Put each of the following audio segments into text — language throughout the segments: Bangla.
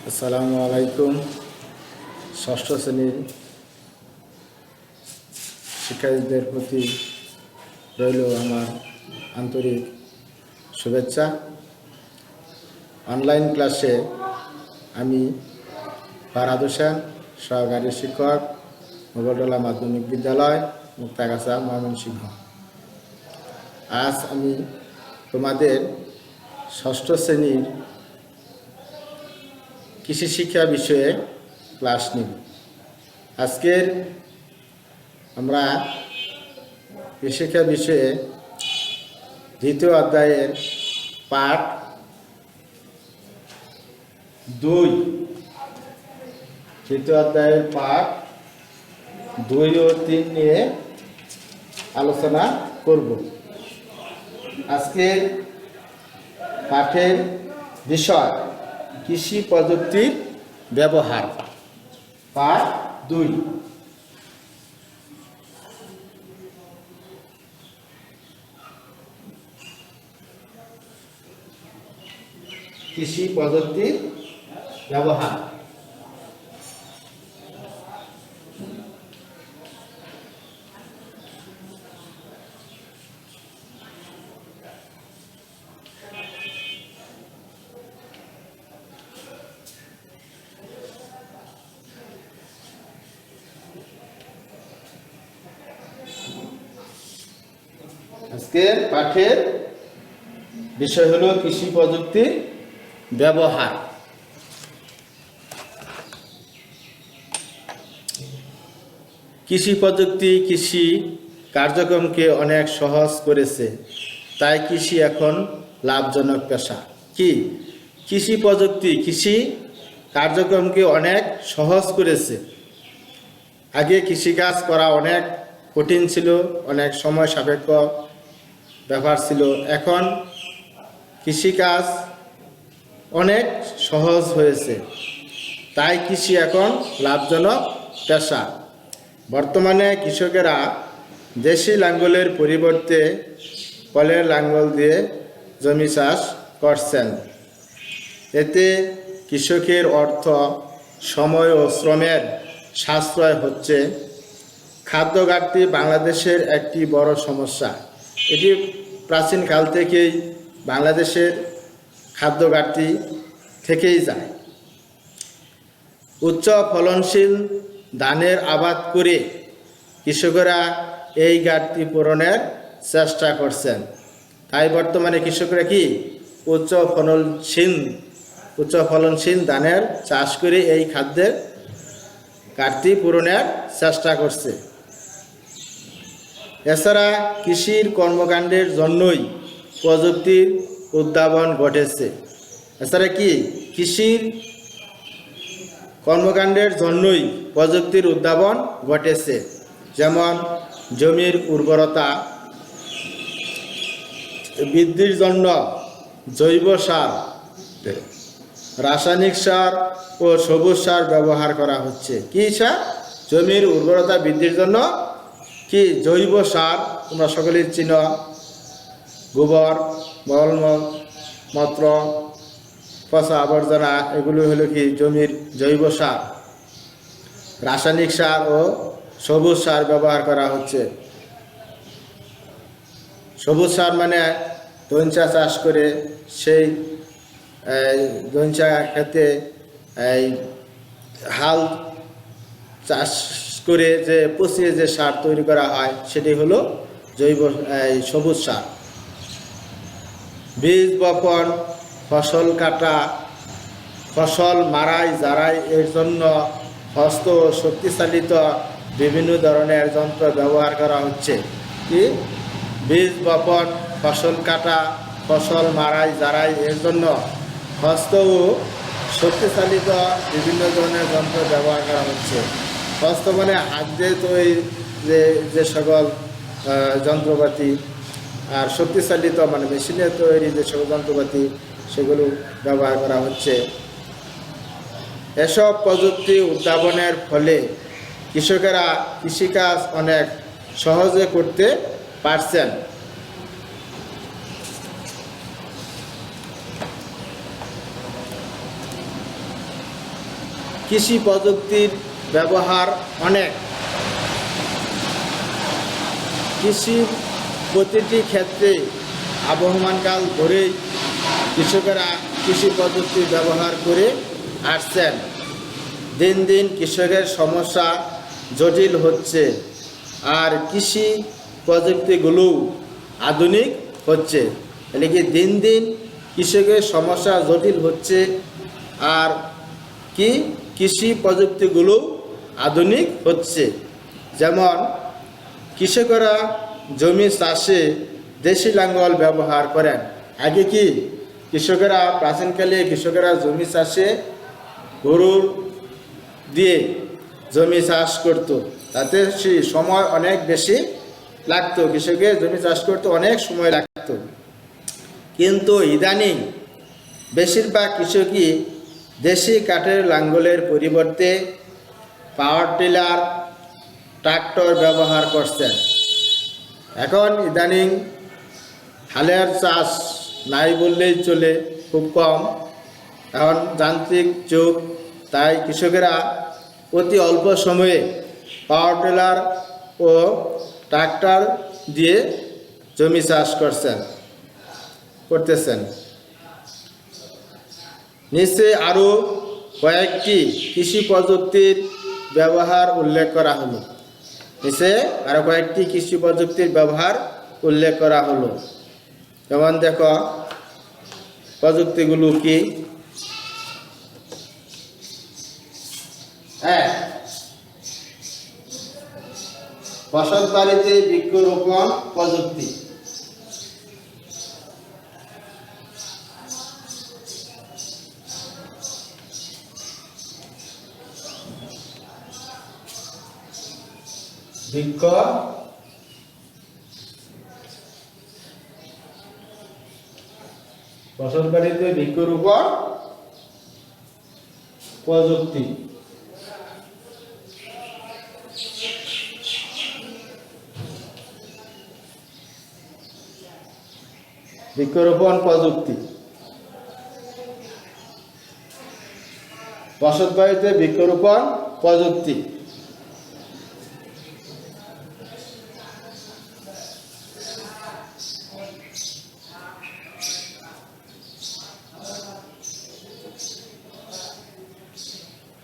আসসালামু আলাইকুম। ষষ্ঠ শ্রেণীর শিক্ষার্থীদের প্রতি রইল আমার আন্তরিক শুভেচ্ছা। অনলাইন ক্লাসে আমি ফারহাদ হোসেন, সহকারী শিক্ষক, মোগলটোলা মাধ্যমিক বিদ্যালয়, মুক্তাগাছা, ময়মনসিংহ। আজ আমি তোমাদের ষষ্ঠ শ্রেণীর কৃষি শিক্ষা বিষয়ে ক্লাস নিব। আজকের আমরা কৃষি শিক্ষা বিষয়ে দ্বিতীয় অধ্যায়ের পাঠ 2, দ্বিতীয় অধ্যায়ের পাঠ 2 ও 3 নিয়ে আলোচনা করব। আজকের পাঠের বিষয় কৃষি প্রযুক্তির ব্যবহার, পাঠ 2। কৃষি প্রযুক্তির ব্যবহার। আজকের পাঠের বিষয় হলো কৃষি প্রযুক্তির ব্যবহার। কৃষি প্রযুক্তি কৃষি কার্যক্রমকে অনেক সহজ করেছে, তাই কৃষি এখন লাভজনক পেশা। কি? কৃষি প্রযুক্তি কৃষি কার্যক্রমকে অনেক সহজ করেছে। আগে কৃষিকাজ করা অনেক কঠিন ছিল, অনেক সময় সাপেক্ষ ব্যাপার ছিল। এখন কৃষিকাজ অনেক সহজ হয়েছে, তাই কৃষি এখন লাভজনক পেশা। বর্তমানে কৃষকেরা দেশি লাঙ্গলের পরিবর্তে কলের লাঙ্গল দিয়ে জমি চাষ করছেন। এতে কৃষকের অর্থ, সময় ও শ্রমের সাশ্রয় হচ্ছে। খাদ্য ঘাটতি বাংলাদেশের একটি বড় সমস্যা। এটি প্রাচীনকাল থেকেই বাংলাদেশের খাদ্য ঘাটতি থেকেই যায়। উচ্চ ফলনশীল ধানের আবাদ করে কৃষকেরা এই ঘাটতি পূরণের চেষ্টা করছেন। তাই বর্তমানে কৃষকরা কি উচ্চ ফলনশীল ধানের চাষ করে এই খাদ্যের ঘাটতি পূরণের চেষ্টা করছে। এছাড়া কৃষির কর্মকাণ্ডের জন্যই প্রযুক্তির উদ্ভাবন ঘটেছে। এছাড়া কি কৃষির কর্মকাণ্ডের জন্যই প্রযুক্তির উদ্ভাবন ঘটেছে। যেমন জমির উর্বরতা বৃদ্ধির জন্য জৈব সার, রাসায়নিক সার ও সবুজ সার ব্যবহার করা হচ্ছে। কি সার? জমির উর্বরতা বৃদ্ধির জন্য কি জৈব সার, তোমরা সকলেই চিনো, গোবর, মলমূত্র, পচা আবর্জনা, এগুলো হলো কি জমির জৈব সার। রাসায়নিক সার ও সবুজ সার ব্যবহার করা হচ্ছে। সবুজ সার মানে ধইঞ্চা চাষ করে সেই ধইঞ্চা খেতে হাল চাষ করে যে পচিয়ে যে সার তৈরি করা হয়, সেটি হলো সবুজ সার। বীজ বপন, ফসল কাটা, ফসল মারাই জারাই এর জন্য হস্ত ও শক্তিচালিত বিভিন্ন ধরনের যন্ত্র ব্যবহার করা হচ্ছে। কি? বীজ বপন, ফসল কাটা, ফসল মারাই জারাই এর জন্য হস্ত ও শক্তিচালিত বিভিন্ন ধরনের যন্ত্র ব্যবহার করা হচ্ছে। হস্ত মানে হাত দিয়ে তৈরি যে সকল যন্ত্রপাতি, আর শক্তিচালিত মানে মেশিনের তৈরি যে সকল যন্ত্রপাতি, সেগুলো ব্যবহার করা হচ্ছে। এসব প্রযুক্তি উদ্ভাবনের ফলে কৃষকেরা কৃষিকাজ অনেক সহজে করতে পারছেন। কৃষি প্রযুক্তির ব্যবহার অনেক। কৃষির প্রতিটি ক্ষেত্রে আবহমানকাল ধরেই কৃষকেরা কৃষি প্রযুক্তি ব্যবহার করে আসছেন। দিন দিন কৃষকের সমস্যা জটিল হচ্ছে, আর কৃষি প্রযুক্তিগুলো আধুনিক হচ্ছে। એટલે কি দিন দিন কৃষকের সমস্যা জটিল হচ্ছে, আর কি কৃষি প্রযুক্তিগুলো আধুনিক হচ্ছে। যেমন কৃষকেরা জমি চাষে দেশি লাঙ্গল ব্যবহার করেন। আগে কি কৃষকেরা প্রাচীনকালে জমি চাষে গরুর দিয়ে জমি চাষ করত, তাতে সেই সময় অনেক বেশি লাগতো, কৃষকের জমি চাষ করতে অনেক সময় লাগতো। কিন্তু ইদানিং বেশিরভাগ কৃষকই দেশি কাঠের লাঙ্গলের পরিবর্তে পাওয়ার টিলার, ট্রাক্টর ব্যবহার করছেন। এখন ইদানিং হালের চাষ নাই বললেই চলে, খুব কম। এখন যান্ত্রিক যুগ, তাই কৃষকেরা অতি অল্প সময়ে পাওয়ার টিলার ও ট্রাক্টর দিয়ে জমি চাষ করতেছেন। নিচে আরও কয়েকটি কৃষি প্রযুক্তির ব্যবহার উল্লেখ করা হলো। যেমন দেখো প্রযুক্তিগুলো কি। ফসল বাড়িতে বৃক্ষরোপণ প্রযুক্তি। ফসল বাড়িতে বৃক্ষরোপণ প্রযুক্তি। বৃক্ষরোপণ প্রযুক্তি, ফসল বাড়িতে বৃক্ষরোপণ প্রযুক্তি।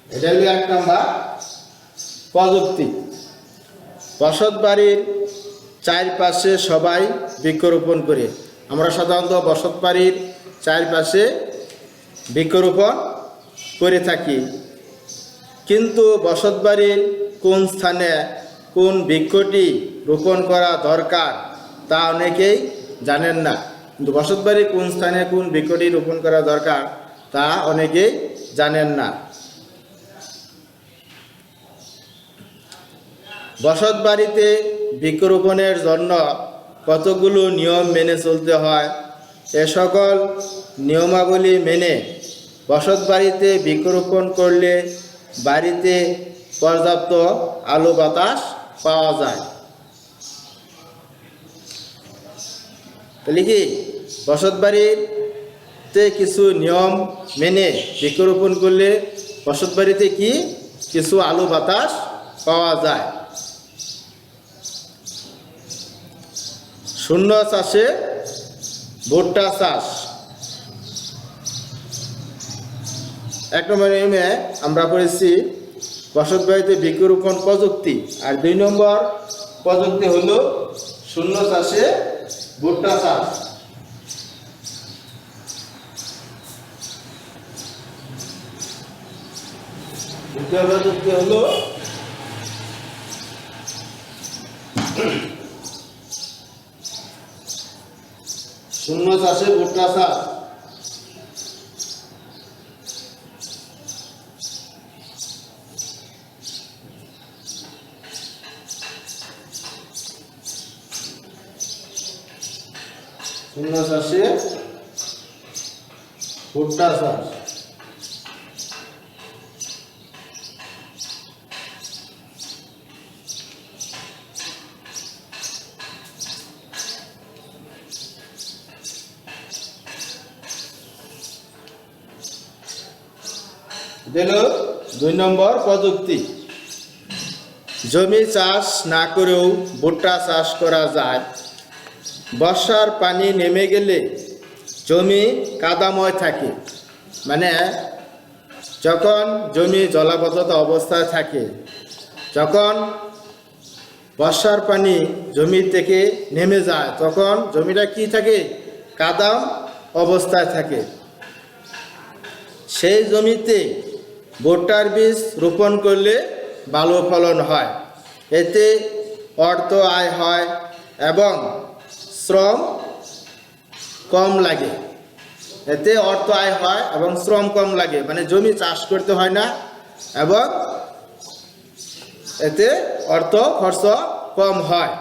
এটা হলো 1 নম্বর প্রযুক্তি। বসত বাড়ির চারপাশে সবাই বৃক্ষরোপণ করে। আমরা সাধারণত বসত বাড়ির চারপাশে বৃক্ষরোপণ করে থাকি, কিন্তু বসত বাড়ির কোন স্থানে কোন বৃক্ষটি রোপণ করা দরকার তা অনেকেই জানেন না। কিন্তু বসত বাড়ির কোন স্থানে কোন বৃক্ষটি রোপণ করা দরকার তা অনেকেই জানেন না। বসত বাড়িতে বৃক্ষরোপণের জন্য কতগুলো নিয়ম মেনে চলতে হয়। এ সকল নিয়মাবলী মেনে বসত বাড়িতে বৃক্ষরোপণ করলে বাড়িতে পর্যাপ্ত আলো বাতাস পাওয়া যায়। তাহলে কি বসত বাড়িতে কিছু নিয়ম মেনে বৃক্ষরোপণ করলে বসত বাড়িতে কি কিছু আলো বাতাস পাওয়া যায়। শূন্য চাষে ভুট্টা চাষ। 1 নম্বর নিয়মে আমরা পড়েছি বসত বাড়িতে বৃক্ষরোপণ প্রযুক্তি, আর 2 নম্বর প্রযুক্তি হলো শূন্য চাষে ভুট্টা চাষ। দ্বিতীয় প্রযুক্তি হলো শূন্য চাষে ভুট্টা চাষ। শূন্য চাষে ভুট্টা চাষ। দিল 2 নম্বর প্রযুক্তি, জমি চাষ না করেও ভুট্টা চাষ করা যায়। বর্ষার পানি নেমে গেলে জমি কাদাময় থাকে, মানে যখন জমি জলাবদ্ধতা অবস্থায় থাকে, যখন বর্ষার পানি জমি থেকে নেমে যায় তখন জমিটা কি থাকে, কাদা অবস্থায় থাকে। সেই জমিতে ভুট্টার বীজ রোপণ করলে ভালো ফলন হয়, এতে অর্থ আয় হয় এবং শ্রম কম লাগে। এতে অর্থ আয় হয় এবং শ্রম কম লাগে, মানে জমি চাষ করতে হয় না এবং এতে অর্থ খরচ কম হয়।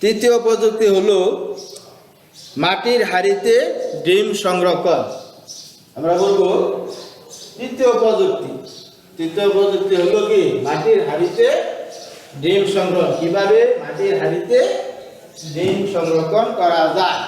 তৃতীয় প্রযুক্তি হলো মাটির হাঁড়িতে ডিম সংরক্ষণ। আমরা বলবো তৃতীয় প্রযুক্তি হলো কি, মাটির হাঁড়িতে ডিম সংরক্ষণ। কিভাবে মাটির হাঁড়িতে ডিম সংরক্ষণ করা যায়?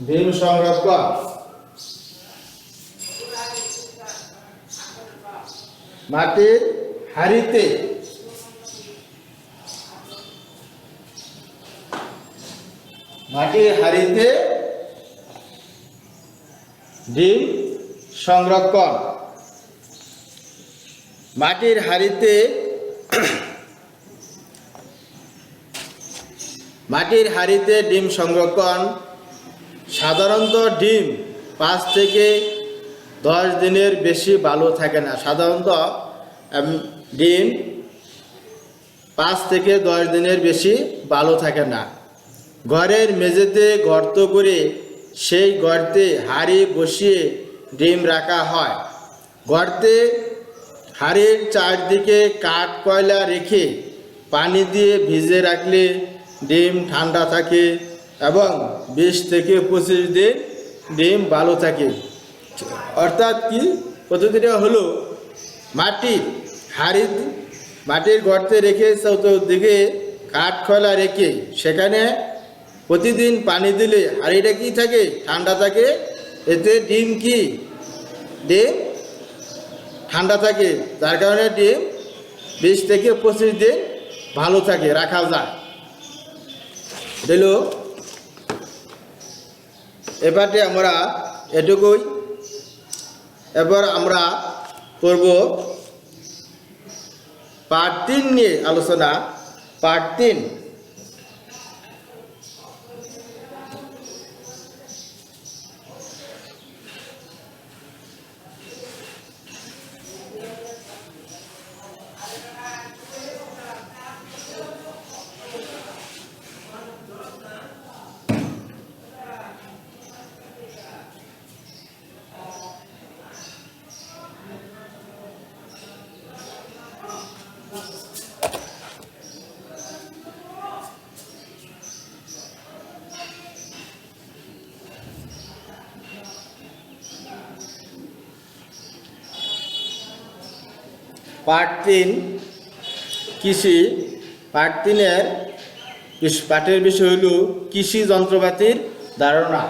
ডিম সংরক্ষণ, মাটির হাঁড়িতে ডিম সংরক্ষণ। মাটির হাঁড়িতে ডিম সংরক্ষণ সাধারণত ডিম 5 থেকে 10 দিনের বেশি ভালো থাকে না। সাধারণত ডিম 5 থেকে 10 দিনের বেশি ভালো থাকে না। ঘরের মেঝেতে গর্ত করে সেই গর্তে হাঁড়ি বসিয়ে ডিম রাখা হয়। গর্তে হাঁড়ির চারদিকে কাঠ কয়লা রেখে পানি দিয়ে ভিজে রাখলে ডিম ঠান্ডা থাকে এবং 20 থেকে 25 দিন ডিম ভালো থাকে। অর্থাৎ কি পদ্ধতিটা হলো, মাটির গর্তে রেখে চতুর্দিকে কাঠ কয়লা রেখে সেখানে প্রতিদিন পানি দিলে হাঁড়িটা কি থাকে, ঠান্ডা থাকে। এতে ডিম ঠান্ডা থাকে, যার কারণে ডিম 20 থেকে 25 দিন ভালো থাকে, রাখা যায়। দিল এবারে আমরা এটুকুই। এবার আমরা করব পার্ট 3 নিয়ে আলোচনা। পার্ট 3, পার্ট 3 কৃষি। পার্ট 3-এর পাঠের বিষয় হলো কৃষি যন্ত্রপাতির ধারণা।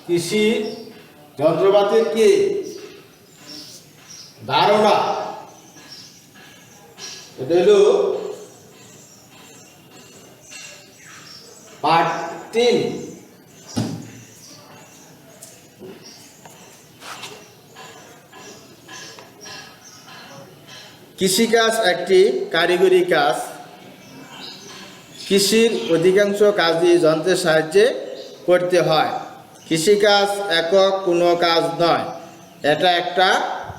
কৃষি যন্ত্রপাতির কি ধারণা, এটা হলো পার্ট 3। কৃষিকাজ একটি কারিগরি কাজ। কৃষির অধিকাংশ কাজই যন্ত্রের সাহায্যে করতে হয়। কৃষিকাজ একক কোনো কাজ নয়, এটা একটা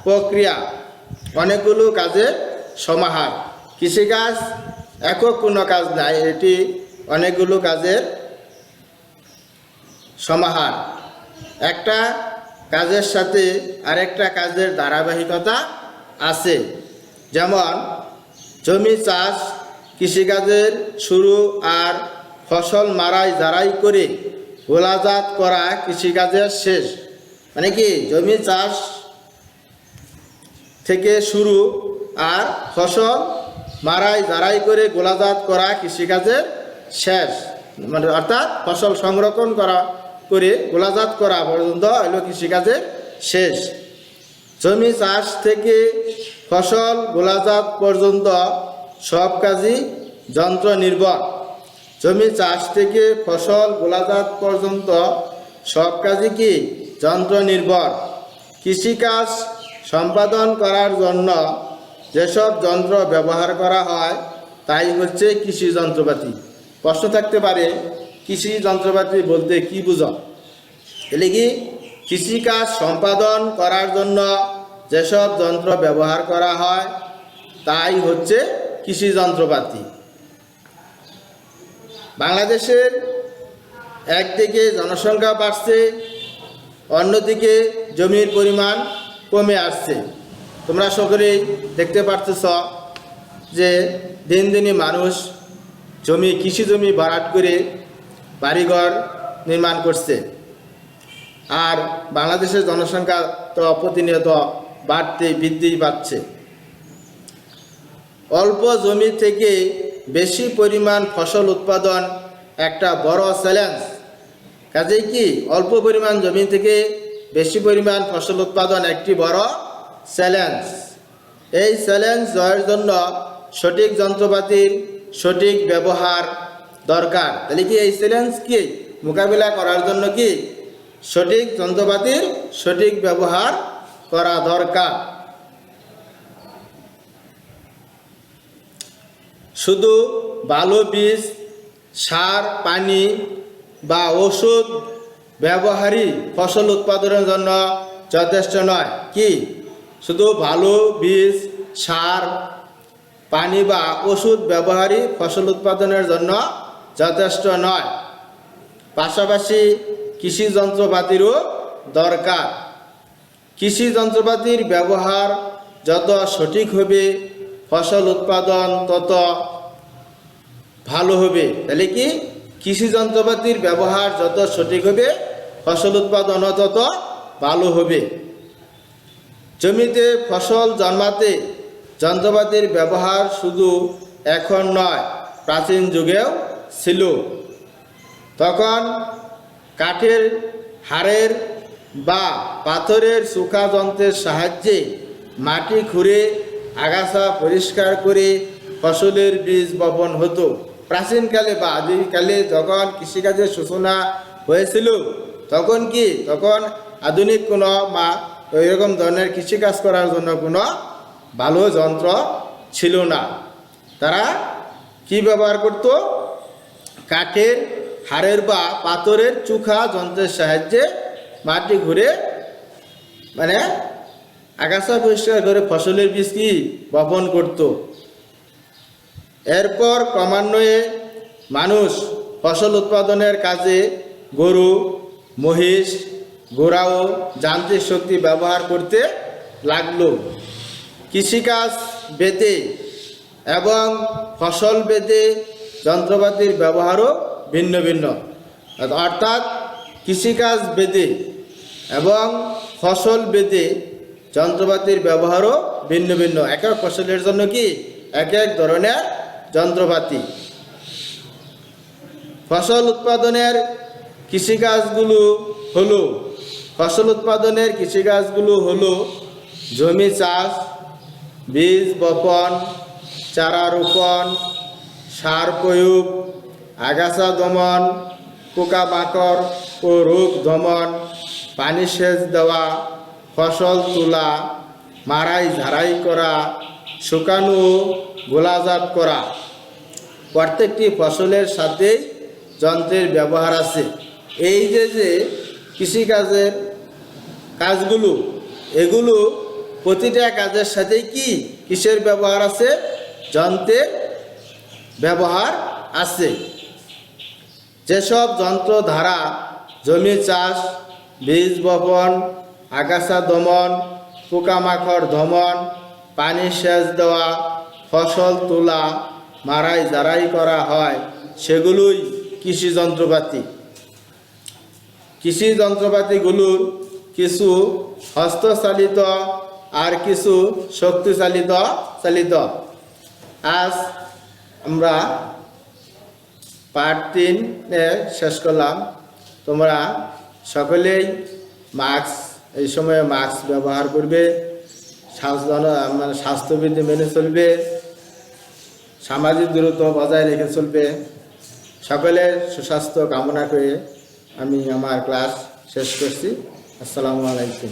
প্রক্রিয়া, অনেকগুলো কাজের সমাহার। কৃষিকাজ একক কোনো কাজ নয়, এটি অনেকগুলো কাজের সমাহার। একটা কাজের সাথে আরেকটা কাজের ধারাবাহিকতা আছে। যেমন জমি চাষ কৃষিকাজের শুরু, আর ফসল মারাই ঝাড়াই করে গোলাজাত করা কৃষিকাজের শেষ। মানে কি, জমি চাষ থেকে শুরু আর ফসল মারাই ঝাড়াই করে গোলাজাত করা কৃষিকাজের শেষ, মানে অর্থাৎ ফসল সংরক্ষণ করা করে গোলাজাত করা পর্যন্ত হলো কৃষিকাজের শেষ। জমি চাষ থেকে ফসল গোলাজাত পর্যন্ত সব কাজই যন্ত্র নির্ভর। জমি চাষ থেকে ফসল গোলাজাত পর্যন্ত সব কাজই কি যন্ত্র নির্ভর। কৃষিকাজ সম্পাদন করার জন্য যেসব যন্ত্র ব্যবহার করা হয় তাই হচ্ছে কৃষি যন্ত্রপাতি। প্রশ্ন থাকতে পারে, কৃষি যন্ত্রপাতি বলতে কি বুঝো? এলে কি, কৃষিকাজ সম্পাদন করার জন্য যেসব যন্ত্র ব্যবহার করা হয় তাই হচ্ছে কৃষি যন্ত্রপাতি। বাংলাদেশের একদিকে জনসংখ্যা বাড়ছে, অন্যদিকে জমির পরিমাণ কমে আসছে। তোমরা সকলেই দেখতে পারতেছ যে দিন দিনই মানুষ কৃষি জমি ভরাট করে বাড়িঘর নির্মাণ করছে। আর বাংলাদেশের জনসংখ্যা তো প্রতিনিয়ত বৃদ্ধি পাচ্ছে। অল্প জমি থেকে বেশি পরিমাণ ফসল উৎপাদন একটা বড় চ্যালেঞ্জ। কাজেই কি, অল্প পরিমাণ জমি থেকে বেশি পরিমাণ ফসল উৎপাদন একটি বড় চ্যালেঞ্জ। এই চ্যালেঞ্জ জয়ের জন্য সঠিক যন্ত্রপাতির সঠিক ব্যবহার দরকার। তাহলে কি, এই চ্যালেঞ্জকে মোকাবিলা করার জন্য কি সঠিক যন্ত্রপাতির সঠিক ব্যবহার করা দরকার। শুধু ভালো বীজ, সার, পানি বা ওষুধ ব্যবহারই ফসল উৎপাদনের জন্য যথেষ্ট নয়। কি, শুধু ভালো বীজ, সার, পানি বা ওষুধ ব্যবহারই ফসল উৎপাদনের জন্য যথেষ্ট নয়, পাশাপাশি কৃষি যন্ত্রপাতিরও দরকার। কৃষি যন্ত্রপাতির ব্যবহার যত সঠিক হবে ফসল উৎপাদন তত ভালো হবে। তাহলে কি, কৃষি যন্ত্রপাতির ব্যবহার যত সঠিক হবে ফসল উৎপাদনও তত ভালো হবে। জমিতে ফসল জন্মাতে যন্ত্রপাতির ব্যবহার শুধু এখন নয়, প্রাচীন যুগেও ছিল। তখন কাঠের হাড়ের বা পাথরের চোখা যন্ত্রের সাহায্যে মাটি খুঁড়ে আগাছা পরিষ্কার করে ফসলের বীজ বপন হতো। প্রাচীনকালে বা আদিকালে যখন কৃষিকাজের সূচনা হয়েছিল তখন আধুনিক কোনো এরকম ধরনের কৃষিকাজ করার জন্য কোনো ভালো যন্ত্র ছিল না। তারা কি ব্যবহার করত? কাঠের হাড়ের বা পাথরের চোখা যন্ত্রের সাহায্যে মাটি ঘুরে আগাছা পরিষ্কার করে ফসলের বীজ কি বপন করত। এরপর ক্রমান্বয়ে মানুষ ফসল উৎপাদনের কাজে গরু, মহিষ, ঘোড়া ও যান্ত্রিক শক্তি ব্যবহার করতে লাগলো। কৃষিকাজ বেঁধে এবং ফসল বেঁধে যন্ত্রপাতির ব্যবহারও ভিন্ন ভিন্ন। অর্থাৎ কৃষিকাজ বেঁধে এবং ফসল বেঁধে যন্ত্রপাতির ব্যবহারও ভিন্ন ভিন্ন। এক এক ফসলের জন্য কি এক এক ধরনের যন্ত্রপাতি। ফসল উৎপাদনের কৃষিকাজগুলো হলো জমি চাষ, বীজ বপন, চারা রোপণ, সার প্রয়োগ, আগাছা দমন, পোকামাকড় ও রোগ দমন, পানি সেচ দেওয়া, ফসল তোলা, মারাই ঝাড়াই করা, শুকানো ও গোলাজাত করা। প্রত্যেকটি ফসলের সাথেই যন্ত্রের ব্যবহার আছে। এই যে কৃষিকাজের কাজগুলো, এগুলো প্রতিটা কাজের সাথেই কি কিসের ব্যবহার আছে? যন্ত্রের ব্যবহার আছে। যেসব যন্ত্র দ্বারা জমি চাষ, বীজ বপন, আগাছা দমন, পোকামাকড় দমন, পানি সেচ দেওয়া, ফসল তোলা, মারাই ঝাড়াই করা হয়, সেগুলোই কৃষি যন্ত্রপাতি। কৃষি যন্ত্রপাতিগুলোর কিছু হস্তচালিত আর কিছু শক্তিচালিত। আজ আমরা পার্ট 3 শেষ করলাম। তোমরা সকলেই এই সময়ে মাস্ক ব্যবহার করবে, স্বাস্থ্যবিধি মেনে চলবে, সামাজিক দূরত্ব বজায় রেখে চলবে। সকলের সুস্বাস্থ্য কামনা করে আমি আমার ক্লাস শেষ করছি। আসসালামু আলাইকুম।